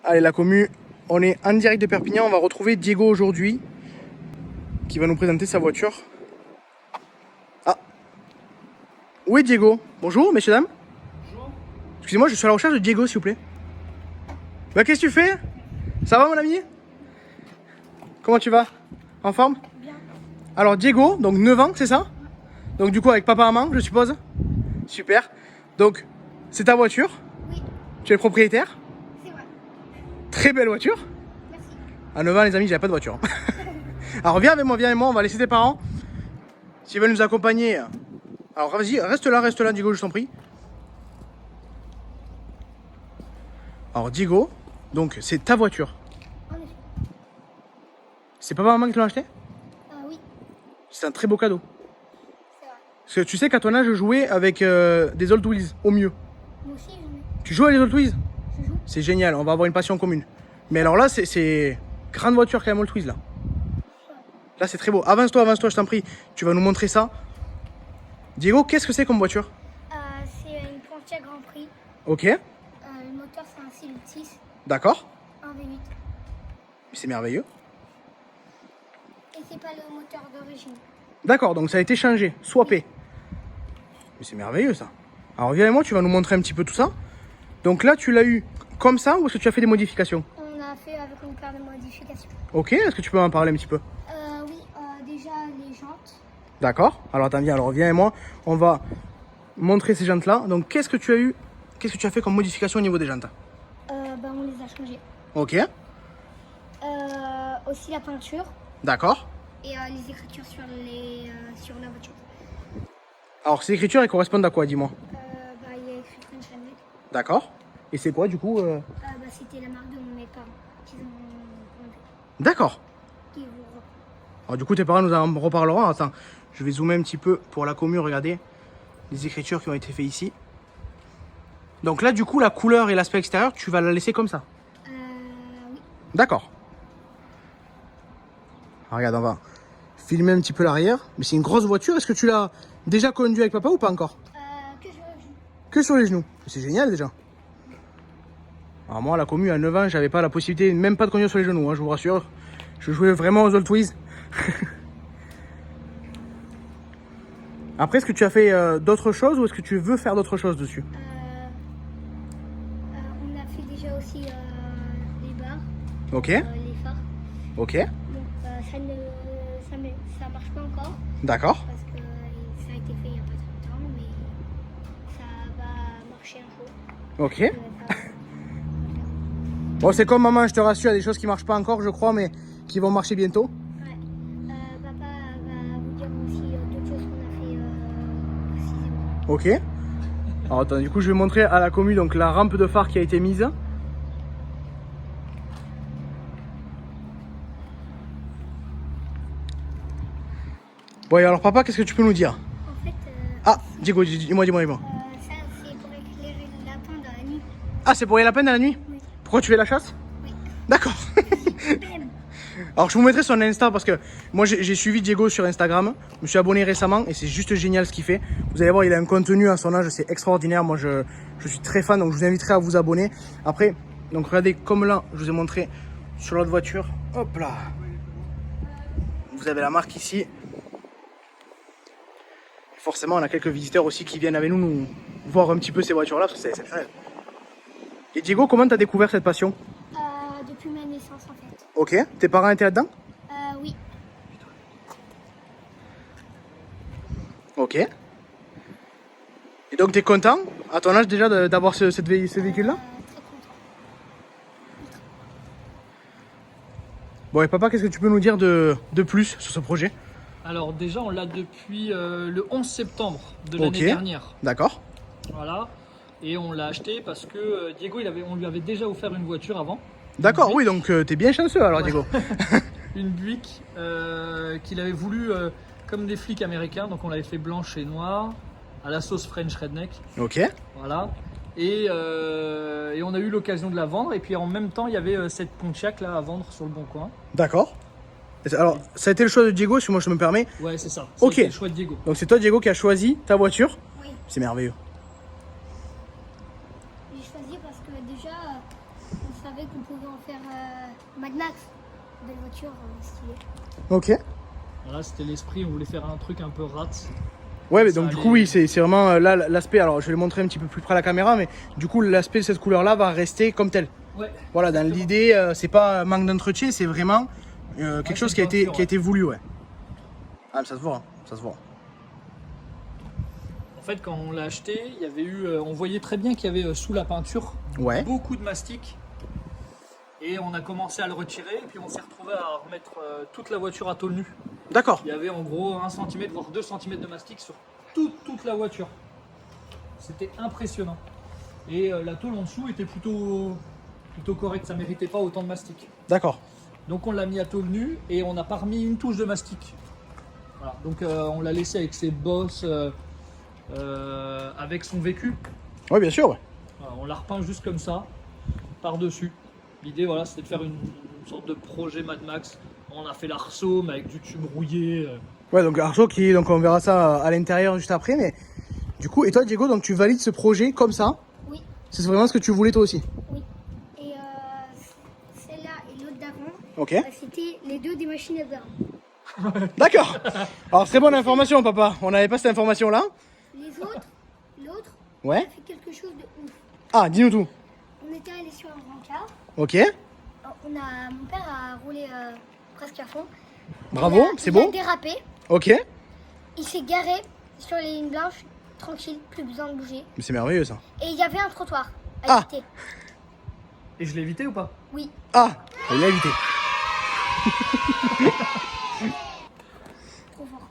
Allez, la commu, on est en direct de Perpignan. On va retrouver Diego aujourd'hui qui va nous présenter sa voiture. Ah, où est Diego? Bonjour, messieurs, dames. Bonjour. Excusez-moi, je suis à la recherche de Diego, s'il vous plaît. Bah, qu'est-ce que tu fais? Ça va, mon ami? Comment tu vas? En forme? Bien. Alors, Diego, donc 9 ans, c'est ça? Donc, du coup, avec papa et maman, je suppose? Super. Donc, c'est ta voiture? Oui, Tu es le propriétaire? c'est vrai. Très belle voiture. Merci. À 9 ans, les amis, j'avais pas de voiture. Alors, viens avec moi, on va laisser tes parents. S'ils veulent nous accompagner. Alors, vas-y, reste là, Diego, je t'en prie. Alors, Diego, donc, c'est ta voiture. En effet. C'est papa et maman qui te l'ont acheté? Oui, C'est un très beau cadeau. c'est vrai. Parce que tu sais qu'à ton âge, je jouais avec des Old Wheels, au mieux. Moi aussi, j'en ai. Tu joues avec les Old Wheels? Je joue. C'est génial, on va avoir une passion commune. Mais alors là, c'est grande voiture quand même, Old Wheels, là. Là, c'est très beau. Avance-toi, je t'en prie. Tu vas nous montrer ça. Diego, qu'est-ce que c'est comme voiture? C'est une Pontiac Grand Prix. Ok, Le moteur, c'est un Civil 6, d'accord. un V8. C'est merveilleux. Et c'est pas le moteur d'origine. D'accord, donc ça a été changé, swappé. Mais c'est merveilleux, ça. Alors viens avec moi, tu vas nous montrer un petit peu tout ça. Donc là, tu l'as eu comme ça ou est-ce que tu as fait des modifications? On a fait avec une paire de modifications. Ok, est-ce que tu peux m'en parler un petit peu? Oui, déjà les jantes. D'accord. Alors attends, viens avec moi. On va montrer ces jantes-là. Donc qu'est-ce que tu as eu? Qu'est-ce que tu as fait comme modification au niveau des jantes? On les a changées. Ok, Aussi la peinture d'accord. et les écritures sur la voiture. Alors ces écritures, elles correspondent à quoi, dis-moi? Il y a écrit French Redneck. D'accord. Et c'est quoi du coup C'était la marque de mes parents qu'ils ont enlevé. D'accord. Qui vous reprend. Alors du coup, tes parents nous en reparleront. Attends, je vais zoomer un petit peu pour la commune, regardez les écritures qui ont été faites ici. Donc là, du coup, la couleur et l'aspect extérieur, tu vas la laisser comme ça. Oui. D'accord. Alors, regarde, on va filmer un petit peu l'arrière. Mais c'est une grosse voiture. Est-ce que tu l'as déjà conduit avec papa ou pas encore? Que je joue. Que sur les genoux. C'est génial déjà. Alors moi, à la commune, à 9 ans, j'avais pas la possibilité, même pas de conduire sur les genoux, hein, je vous rassure. Je jouais vraiment aux Old Wheels. Après, est-ce que tu as fait d'autres choses ou est-ce que tu veux faire d'autres choses dessus? On a fait déjà aussi les barres, Ok, les phares. ok, Bon, ça marche pas encore d'accord. parce que ça a été fait il n'y a pas très longtemps, mais ça va marcher un jour. Ok. Bon, c'est comme maman, je te rassure, il y a des choses qui marchent pas encore, je crois, mais qui vont marcher bientôt. Ouais. Papa va vous dire aussi d'autres choses qu'on a fait précisément. Ok. Alors attends, du coup, je vais montrer à la commu donc la rampe de phare qui a été mise. Bon, et alors papa, qu'est-ce que tu peux nous dire? En fait, Ah, Diego, dis-moi. ça c'est pour éclairer le lapin dans la nuit. Ah, c'est pour les lapins dans la nuit? Oui. Pourquoi tu fais la chasse? Oui. D'accord. PM. Alors je vous mettrai son Insta parce que moi j'ai suivi Diego sur Instagram, je me suis abonné récemment et c'est juste génial ce qu'il fait. Vous allez voir, il a un contenu à son âge, c'est extraordinaire. Moi je suis très fan, donc je vous inviterai à vous abonner. Après, donc regardez comme là, je vous ai montré sur l'autre voiture. Hop là. Vous avez la marque ici. Et forcément, on a quelques visiteurs aussi qui viennent avec nous voir un petit peu ces voitures-là parce que c'est exceptionnel. Et Diego, comment tu as découvert cette passion? Depuis ma naissance en fait. Ok, tes parents étaient là-dedans? Oui. Ok. Et donc tu es content, à ton âge déjà, d'avoir ce véhicule-là? Très content. Bon, et papa, qu'est-ce que tu peux nous dire de plus sur ce projet? Alors déjà, on l'a depuis le 11 septembre de l'année Ok. dernière. D'accord. Voilà. Et on l'a acheté parce que Diego, on lui avait déjà offert une voiture avant. D'accord, Une oui, Buick. donc t'es bien chanceux alors, Ouais. Diego. Une Buick qu'il avait voulu comme des flics américains. Donc on l'avait fait blanche et noire à la sauce French Redneck. Ok. Voilà. Et on a eu l'occasion de la vendre. Et puis en même temps, il y avait cette Pontiac là à vendre sur le bon coin. D'accord. Alors, ça a été le choix de Diego, si moi je me permets. Ouais, c'est ça. Ok. C'était le choix de Diego. Donc c'est toi, Diego, qui a choisi ta voiture. Oui. C'est merveilleux. J'ai choisi parce que déjà, savait qu'on pouvait en faire Mad Max. Belle voiture, stylée. Ok. Voilà, c'était l'esprit, on voulait faire un truc un peu rat. Ouais, mais Ça donc du allait- coup, oui, c'est vraiment là l'aspect. Alors, je vais le montrer un petit peu plus près à la caméra, mais du coup, l'aspect de cette couleur-là va rester comme tel. Ouais. Voilà, dans Exactement. l'idée, c'est pas un manque d'entretien, c'est vraiment quelque c'est chose une qui a été, peinture, qui a été voulu, ouais. Ah, mais ça se voit, hein, ça se voit. En fait, quand on l'a acheté, il y avait eu, on voyait très bien qu'il y avait sous la peinture Ouais. beaucoup de mastic. Et on a commencé à le retirer, et puis on s'est retrouvé à remettre toute la voiture à tôle nue. D'accord. Il y avait en gros 1 cm, voire 2 cm de mastic sur toute la voiture. C'était impressionnant. Et la tôle en dessous était plutôt correcte, ça méritait pas autant de mastic. D'accord. Donc on l'a mis à tôle nue et on n'a pas remis une touche de mastic. Voilà. Donc on l'a laissé avec ses bosses, avec son vécu. Oui, bien sûr, ouais. Voilà, on l'a repeint juste comme ça, par-dessus. L'idée, voilà, c'était de faire une sorte de projet Mad Max. On a fait l'arceau, mais avec du tube rouillé. Ouais, donc Arceau qui, donc on verra ça à l'intérieur juste après, mais du coup, et toi, Diego, donc tu valides ce projet comme ça? Oui, C'est vraiment ce que tu voulais toi aussi? oui. Et celle-là et l'autre d'avant, Ok. c'était les deux des machines à beurre. D'accord. Alors, très bonne information, papa. On n'avait pas cette information-là. Les autres, l'autre, Ouais. a fait quelque chose de ouf. Ah, dis-nous tout. On était allé sur un brancard. Ok. Mon père a roulé presque à fond. Bravo, Il a- c'est Il a beau. dérapé. Ok. Il s'est garé sur les lignes blanches, tranquille, plus besoin de bouger. Mais c'est merveilleux ça. Et il y avait un trottoir Ah. à éviter. Et je l'ai évité ou pas? Oui. Ah, il l'a évité. Trop fort.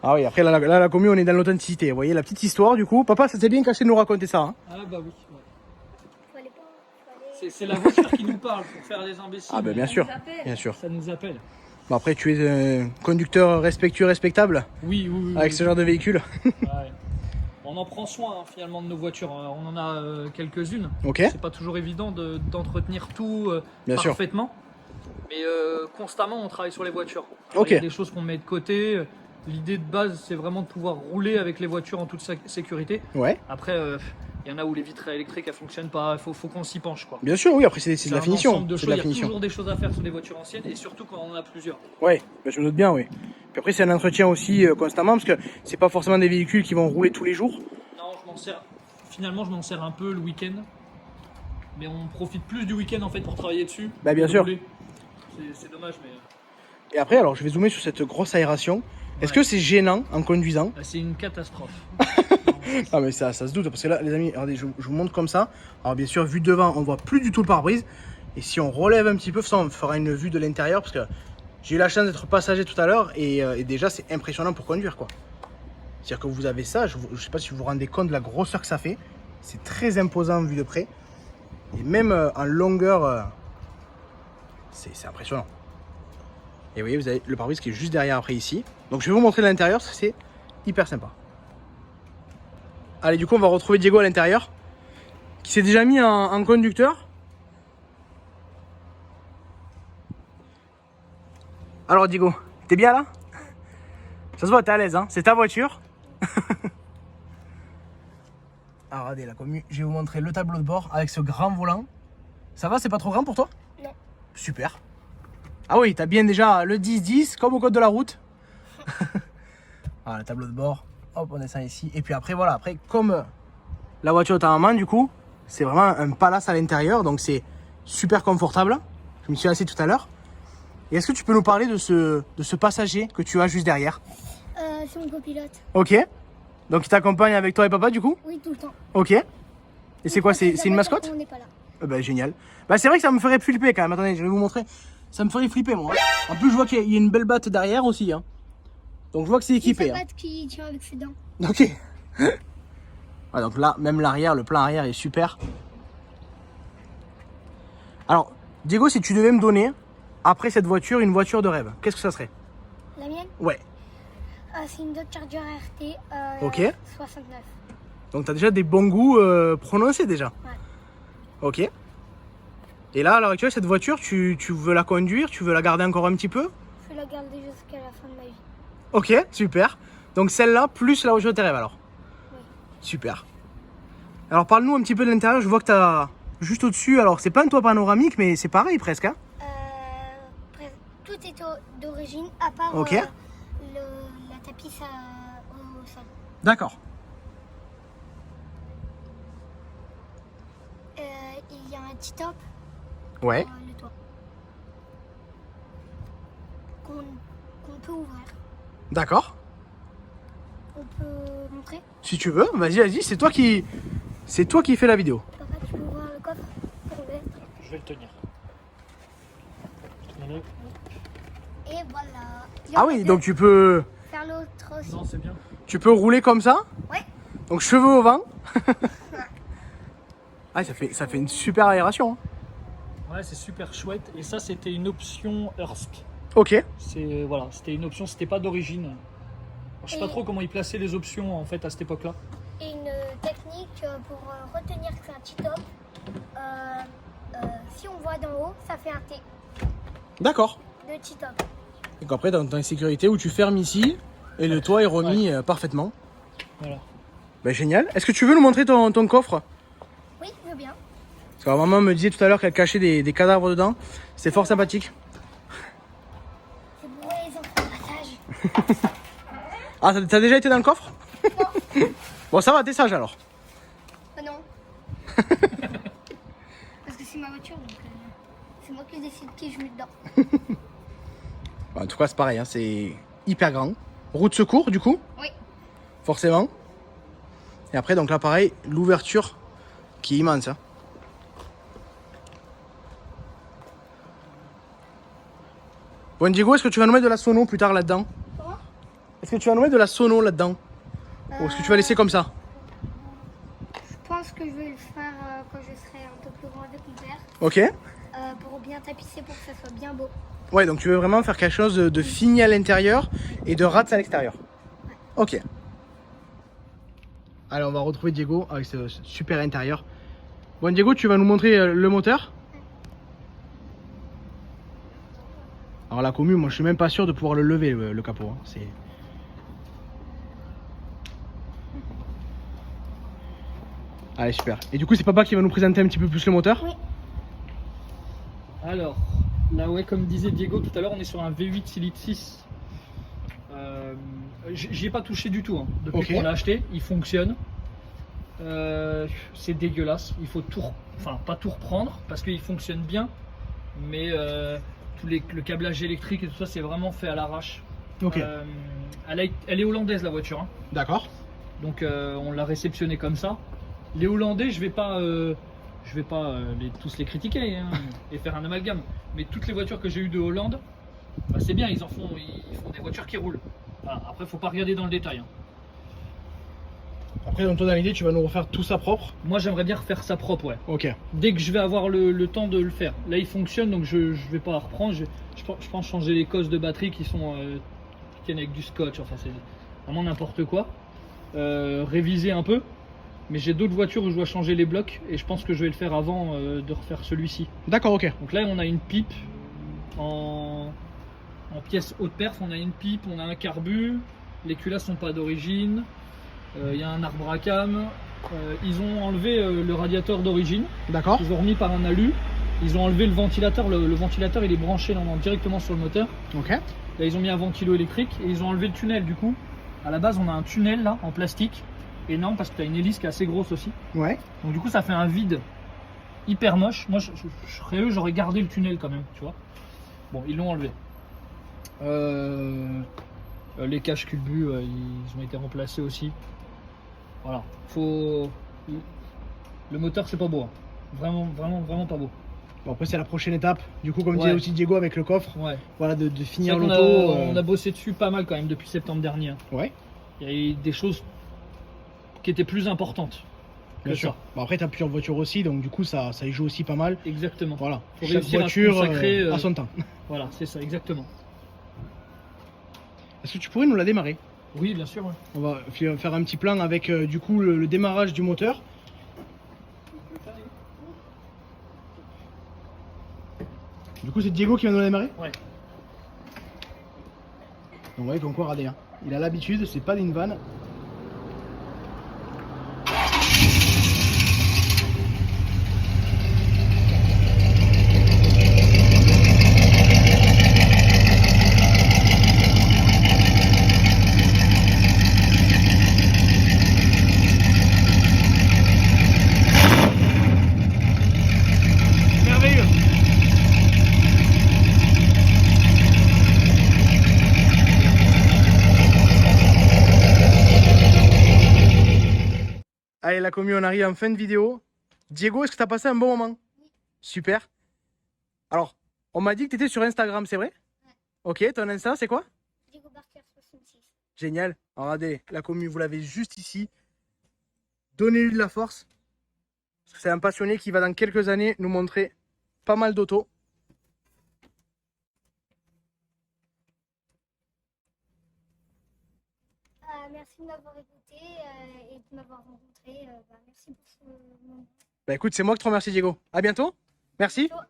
Ah oui, après là, la commu, on est dans l'authenticité. Vous voyez la petite histoire du coup. Papa, ça s'est bien caché de nous raconter ça. Hein. Ah bah oui. Ouais. Fallait pas. Fallait... C'est la voiture qui nous parle pour faire les imbéciles. Ah ben bien sûr, bien sûr. Ça nous appelle. Bon, après, tu es un conducteur respectueux, respectable Oui, oui, oui. avec oui. ce genre de véhicule. Ouais. On en prend soin hein, finalement de nos voitures. On en a quelques-unes. Ok. C'est pas toujours évident d'entretenir tout Bien sûr. parfaitement. Mais constamment, on travaille sur les voitures. Ok. Il y a des choses qu'on met de côté. L'idée de base, c'est vraiment de pouvoir rouler avec les voitures en toute sécurité. Ouais. Après, il y en a où les vitres électriques elles fonctionnent pas. Il faut qu'on s'y penche quoi. Bien sûr, oui. Après, c'est de la un finition. ensemble de C'est choses. de la Il y a finition. toujours des choses à faire sur les voitures anciennes et surtout quand on en a plusieurs. Ouais, ben, je me doute bien, oui. Puis après, c'est un entretien aussi constamment parce que c'est pas forcément des véhicules qui vont rouler tous les jours. Non, je m'en sers. Finalement, je m'en sers un peu le week-end. Mais on profite plus du week-end en fait pour travailler dessus. Bah, bien que de sûr. rouler. C'est dommage, mais Et après, alors, je vais zoomer sur cette grosse aération. Est-ce Ouais. que c'est gênant en conduisant? c'est une catastrophe. Ah, mais ça se doute parce que là, les amis, regardez, je vous montre comme ça. Alors, bien sûr, vue de devant, on voit plus du tout le pare-brise. Et si on relève un petit peu, ça, on fera une vue de l'intérieur parce que j'ai eu la chance d'être passager tout à l'heure et déjà, c'est impressionnant pour conduire, quoi. C'est-à-dire que vous avez ça, je sais pas si vous vous rendez compte de la grosseur que ça fait. C'est très imposant vu de près. Et même en longueur, c'est impressionnant. Et vous voyez, vous avez le pare-brise qui est juste derrière après ici. Donc je vais vous montrer l'intérieur, c'est hyper sympa. Allez, du coup, on va retrouver Diego à l'intérieur, qui s'est déjà mis en conducteur. Alors Diego, t'es bien là? Ça se voit, t'es à l'aise, hein? C'est ta voiture. Alors regardez, la commu, je vais vous montrer le tableau de bord avec ce grand volant. Ça va, c'est pas trop grand pour toi? Non. Super. Ah oui, t'as bien déjà le 10-10 comme au code de la route. Voilà, le tableau de bord. Hop, on descend ici. Et puis après, voilà, après, comme la voiture est en main, du coup, c'est vraiment un palace à l'intérieur. Donc c'est super confortable. Je me suis assis tout à l'heure. Et est-ce que tu peux nous parler de ce passager que tu as juste derrière? C'est mon copilote. Ok. Donc il t'accompagne avec toi et papa, du coup? Oui, tout le temps. Ok. Et c'est quoi? C'est une mascotte? On n'est pas là. Bah génial. Bah c'est vrai que ça me ferait flipper quand même. Attendez, je vais vous montrer. Ça me ferait flipper moi. En plus je vois qu'il y a une belle batte derrière aussi. Hein. Donc je vois que c'est équipé. C'est sa Hein. patte qui tient avec ses dents. Ok. Ah, donc là, même l'arrière, le plan arrière est super. Alors, Diego, si tu devais me donner, après cette voiture, une voiture de rêve, qu'est-ce que ça serait? La mienne, Ouais. c'est une Dodge Charger RT Ok. 69. Donc tu as déjà des bons goûts prononcés déjà. Ouais. Ok. Et là, à l'heure actuelle, cette voiture, tu veux la conduire? Tu veux la garder encore un petit peu? Je vais la garder jusqu'à la fin de ma vie. Ok, super. Donc celle-là, plus la voiture de tes rêves alors? Oui. Super. Alors parle-nous un petit peu de l'intérieur, je vois que tu as juste au-dessus. Alors, c'est pas un toit panoramique, mais c'est pareil presque. Hein. Tout est d'origine, à part Ok. la tapisse au sol. D'accord. Il y a un petit top Ouais. sur le toit qu'on peut ouvrir. D'accord. On peut montrer. Si tu veux, vas-y, c'est toi qui fais la vidéo. Papa, tu peux ouvrir le coffre pour ouvrir. Je vais le tenir. Et voilà. Ah oui, donc tu peux Faire l'autre aussi. Non, c'est bien. rouler comme ça. Ouais. Donc cheveux au vent. Ah, ça fait une super aération. Hein. Ouais, c'est super chouette. Et ça, c'était une option Hearst. Ok. Voilà, c'était une option, c'était pas d'origine. Alors, je sais pas Et- trop comment ils plaçaient les options en fait à cette époque-là. Et une technique pour retenir que c'est un petit top. Si on voit d'en haut, ça fait un T D'accord. de petit top. Donc après, dans une sécurité où tu fermes ici et le toit est remis parfaitement. Voilà. Bah, génial. Est-ce que tu veux nous montrer ton coffre? Oui, je veux bien. Parce que ma maman me disait tout à l'heure qu'elle cachait des cadavres dedans. C'est fort sympathique. C'est pour les enfants de passage. Ah, t'as déjà été dans le coffre? Bon, ça va, t'es sage alors. Non. Parce que c'est ma voiture, donc c'est moi qui décide qui je mets dedans. Bon, en tout cas, c'est pareil, hein, c'est hyper grand. Roue de secours, du coup, Oui. forcément. Et après, donc là, pareil, l'ouverture qui est immense. Hein. Bon, Diego, est-ce que tu vas nous mettre de la sono plus tard là-dedans? Comment? Est-ce que tu vas nous mettre de la sono là-dedans? Ou est-ce que tu vas laisser comme ça? Je pense que je vais le faire quand je serai un peu plus grand avec mon père. Ok. Pour bien tapisser, pour que ça soit bien beau. Ouais, donc tu veux vraiment faire quelque chose de fini à l'intérieur et de rats à l'extérieur. Ok. Allez, on va retrouver Diego avec ce super intérieur. Bon, Diego, tu vas nous montrer le moteur. Alors la commu, moi je suis même pas sûr de pouvoir le lever le capot. Hein. C'est... Allez, super. Et du coup, c'est papa qui va nous présenter un petit peu plus le moteur. Oui. Alors, là ouais, comme disait Diego tout à l'heure, on est sur un V8 6 litres 6. J'y ai pas touché du tout hein, depuis Ok. qu'on l'a acheté, il fonctionne. C'est dégueulasse, il faut tout, enfin pas tout reprendre parce qu'il fonctionne bien, mais le câblage électrique et tout ça c'est vraiment fait à l'arrache. Ok. Elle est hollandaise la voiture, hein. D'accord. Donc on l'a réceptionnée comme ça. Les Hollandais, je vais pas tous les critiquer hein, et faire un amalgame. Mais toutes les voitures que j'ai eues de Hollande, bah, c'est bien, ils font des voitures qui roulent. Voilà, après, faut pas regarder dans le détail. Hein. Après, dans ton idée, tu vas nous refaire tout ça propre. Moi, j'aimerais bien refaire ça propre, ouais. Ok. Dès que je vais avoir le temps de le faire. Là, il fonctionne, donc je vais pas reprendre. Je pense changer les cosses de batterie qui tiennent avec du scotch. Enfin, c'est vraiment n'importe quoi. Réviser un peu. Mais j'ai d'autres voitures où je dois changer les blocs et je pense que je vais le faire avant de refaire celui-ci. D'accord, ok. Donc là, on a une pipe en pièce haute perf, on a une pipe, on a un carbu, les culasses sont pas d'origine, il y a un arbre à cam. Ils ont enlevé le radiateur d'origine, D'accord. ils ont remis par un alu, ils ont enlevé le ventilateur, le ventilateur il est branché normalement directement sur le moteur. Ok. Là, ils ont mis un ventilo électrique et ils ont enlevé le tunnel du coup. À la base, on a un tunnel là en plastique. Énorme parce que tu as une hélice qui est assez grosse aussi. Ouais. Donc du coup ça fait un vide hyper moche. Moi je serais eux, j'aurais gardé le tunnel quand même, tu vois. Bon, ils l'ont enlevé. Les caches culbus, ils ont été remplacés aussi. Voilà. Le moteur c'est pas beau. Hein. Vraiment pas beau. Bon, après, c'est la prochaine étape. Du coup, comme Ouais. disait aussi Diego avec le coffre, Ouais. voilà, de C'est finir vrai qu'on l'auto. on a bossé dessus pas mal quand même depuis septembre dernier. Hein. Ouais, Il y a eu des choses qui étaient plus importantes que bien ça. sûr. Bon, après, tu as plusieurs voitures aussi, donc du coup, ça y joue aussi pas mal. Exactement. Voilà. Faut Chaque réussir à se voiture consacrer, à son temps. Voilà, c'est ça, exactement. Est-ce que tu pourrais nous la démarrer? Oui, bien sûr. Ouais. On va faire un petit plan avec du coup le démarrage du moteur. Du coup, c'est Diego qui va nous la démarrer? Ouais. Donc, vous voyez qu'on quoi radé. Hein. Il a l'habitude, c'est pas d'une vanne. la commu, on arrive en fin de vidéo. Diego, est-ce que tu as passé un bon moment? Oui. Super. Alors, on m'a dit que tu étais sur Instagram, c'est vrai? Ouais. Ok, ton Insta, c'est quoi? Diego Barker 66. Génial. Alors, regardez, la commu, vous l'avez juste ici. Donnez-lui de la force. Parce que c'est un passionné qui va dans quelques années nous montrer pas mal d'autos. Merci de m'avoir écouté et de m'avoir rencontré. Merci pour ce moment. Bah écoute, c'est moi qui te remercie, Diego. À bientôt. Merci. Ciao.